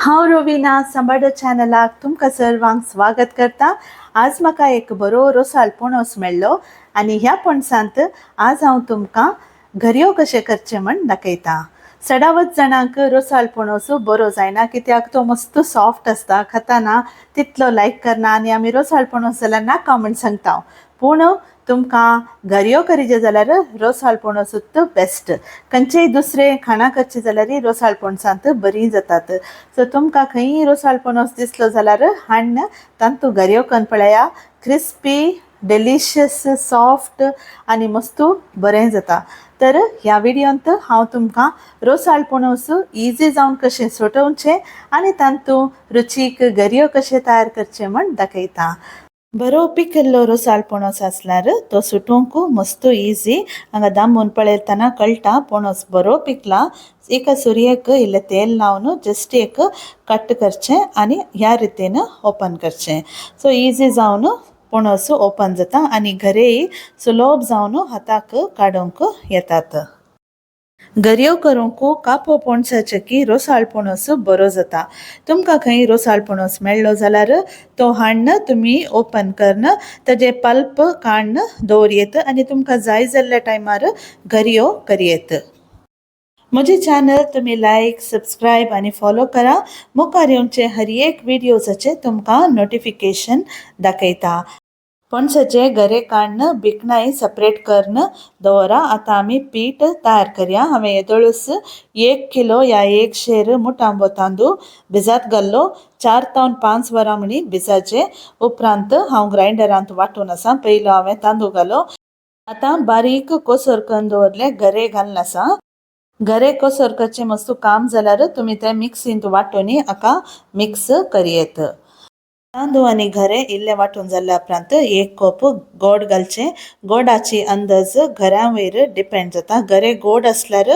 हांव रोविना सांबाडो चॅनलाक तुमकां सर्वांक स्वागत करता। आज म्हाका एक बरो रोसाळ पणस मेळ्ळो आनी ह्या पणसांत आज हांव तुमकां घरयो कशे करचे म्हण दाखयता। सडावत जाणांक रोसाळ पणस बरो जायना, कित्याक तो मस्त सॉफ्ट आसता, खाताना तितलो लायक करना आनी आमी रोसाळ पणस जाल्यार नाका म्हण सांगता। पूण तुमकां घरयो करिजे जाल्यार रोसाळ पणसूच बेस्ट। खंयचेय दुसरे खाणां करचे जाल्यार रोसाळ पणसांत बरी जातात। सो तुमकां खंय रोसाळ पणस दिसलो जाल्यार हाडून तांतू घरयो करून पळया। क्रिस्पी, डिलिशियस, सॉफ्ट आनी मस्त बरें जाता। तर ह्या व्हिडिओंत हांव तुमकां रोसाळ पणस इजी जावन कशें सोटोवचें आनी तांतू रुचीक घरयो कशे तयार करचे म्हण दाखयता। बरो पिकिल्लो रोसाळ पणस आसल्यार तो सुटोवंक मस्त इजी। हांगा दामून पळयतना कळटा पणस बरो पिकला। एका सुरयेक इल्लें तेल लावन जस्ट एक कट करचें आनी ह्या रितीन ओपन करचें। सो इजी जावन पणस ओपन जाता आनी घरेय सुलभ जावन हाताक काडूंक येतात। घरयो करूंक कापो पणसाचे की रोसाळ पणस बरो जाता। तुमकां खंय रोसाळ पणस मेळ्ळो जाल्यार तो हाडून तुमी ओपन करन ताजे पल्प काडून दवरयेत आनी तुमकां जाय जाल्ल्या टायमार घरयो करयेत। म्हजे चॅनल तुमी लायक, सबस्क्रायब आनी फॉलो करा। मुखार येवचे हर एक व्हिडिओजाचे तुमकां नोटिफिकेशन दाखयता। पणसाचे गरे काडून बिकणाई सेपरेट करून दवरा। आतां आमी पीठ तयार करया। हांवें येदोळूस 1 किलो या 1 शेर मुठांबो तांदूळ भिजात घाल्लो। 4 ते 5 वरां म्हणी भिजाचे। उपरांत हांव ग्रायंडरांत वांटून आसा। पयलो हांवें तांदूळ घालो। आतां बारीक कोसर करून दवरले गरे घालून आसा। गरे कोसर करचे मस्त काम जाल्यार तुमी ते मिक्सींत वांटून हाका मिक्स करयेत। तांदूळ आनी घरे इल्ले वांटून जाल्ल्या उपरांत 1 कप गोड घालचें। गोडाची अंदाज घऱ्या वयर डिपेंड जाता। गरे गोड आसल्यार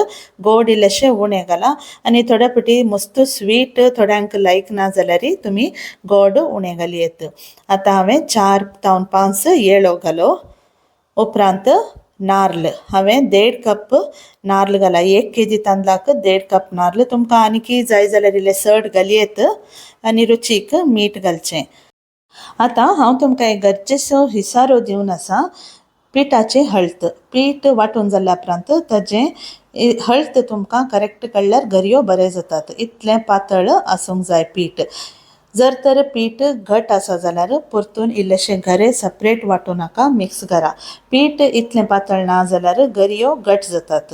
गोड इल्लेशें उणें घाला आनी थोड्या फावटी मस्त स्वीट थोड्यांक लायक ना जाल्यार तुमी गोड उणें घालयेत। आतां हांवें 4 ते 5 येळो घालो। उपरांत नाल्ल हांवें 1.5 कप नाल्ल घाला। 1 केजी तांदळाक 1.5 कप नाल्ल। तुमकां आनीक जाय जाल्यार इल्लें चड घालयेत आनी रुचीक मीठ घालचें। आतां हांव तुमकां एक गरजेचो हिसारो दिवन आसा। पिठाची हळद, पीठ वांटून जाल्ल्या उपरांत ताजें हळद तुमकां करेक्ट कळ्ळ्यार घरयो बरें जातात। इतलें पातळ आसूंक जाय पीठ। जर तर पीठ घट आसा जाल्यार परतून इल्लेशें घरे सेपरेट वांटून हाका मिक्स करा। पीठ इतलें पातळ ना जाल्यार घरयो घट जातात।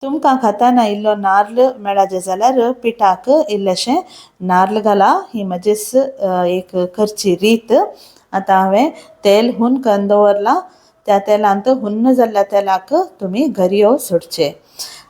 तुमकां खाताना इल्लो नाल्ल मेळाजे जाल्यार पिठाक इल्लेशें नाल्ल घाला। ही म्हजेच एक करची रीत। आतां हांवें तेल हून करून दवरलां। त्या तेलांत हुन्न जाल्ल्या तेलाक तुमी घरयो सोडचे।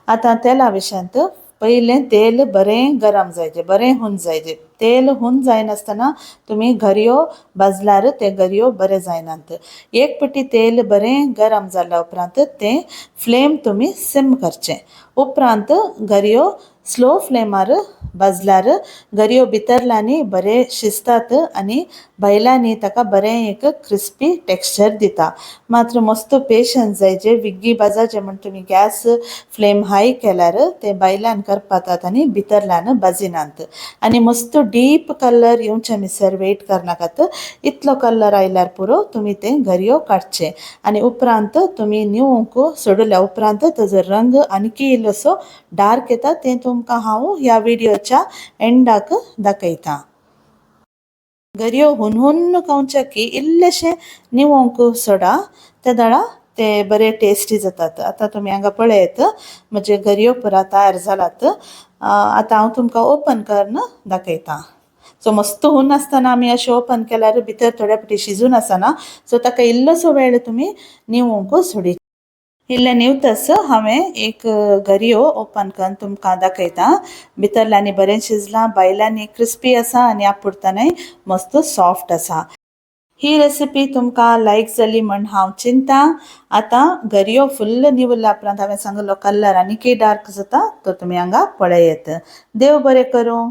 आतां तेला विशयांत पयलें तेल बरें गरम जायचें, बरें हून जायचें। तेल हून जायनासतना तुमी घरयो भाजल्यार ते घरयो बरें जायनात। एक पटी तेल बरें गरम जाल्या उपरांत तें फ्लेम तुमी सिम करचें। उपरांत घरयो स्लो फ्लेमार भाजल्यार घरयो भितरल्यांनी बरें शिजतात आनी भायल्यांनी ताका बरें एक क्रिस्पी टेक्स्चर दिता। मात्र मस्त पेशन्स जायचे। विग्गी भाजाचे म्हण तुमी गॅस फ्लेम हाय केल्यार ते भायल्यान करपातात आनी भितरल्यान भाजिनात। आनी मस्त डीप कलर येवचे मिसर वेट करनाकात। इतलो कलर आयल्यार पुरो तुमी ते घरयो काडचे आनी उपरांत तुमी निवूंक सोडल्या उपरांत ताजो रंग आनीकी इल्लोसो डार्क येता। तें तुमकां हांव ह्या व्हिडिओच्या एंडाक दाखयता। घरयो हुन खावचे की इल्लेशें निवोंक सोडा, त्या दळा ते बरे टेस्टी जातात। आतां तुमी हांगा पळयत म्हजे घरयो पुरा तयार जालात। आतां हांव तुमकां ओपन करून दाखयता। सो मस्त हून आसतना आमी अशें ओपन केल्यार भितर थोड्या फावटी शिजून आसना। सो ताका इल्लोसो वेळ तुमी निवोंक सोडी। इल्लें निवतस हांवें एक घरयो ओपन करून तुमकां दाखयता। भितरल्यांनी बरें शिजलां, भायल्यांनी क्रिस्पी आसा आनी आपुरतनाय मस्त सॉफ्ट आसा। ही रेसिपी तुमकां लायक जाली म्हण हांव चिंतां। आतां घरयो फुल्ल निवरल्या उपरांत हांवें सांगलो कलर आनीकय डार्क जाता तो तुमी हांगा पळयत। देव बरें करूं।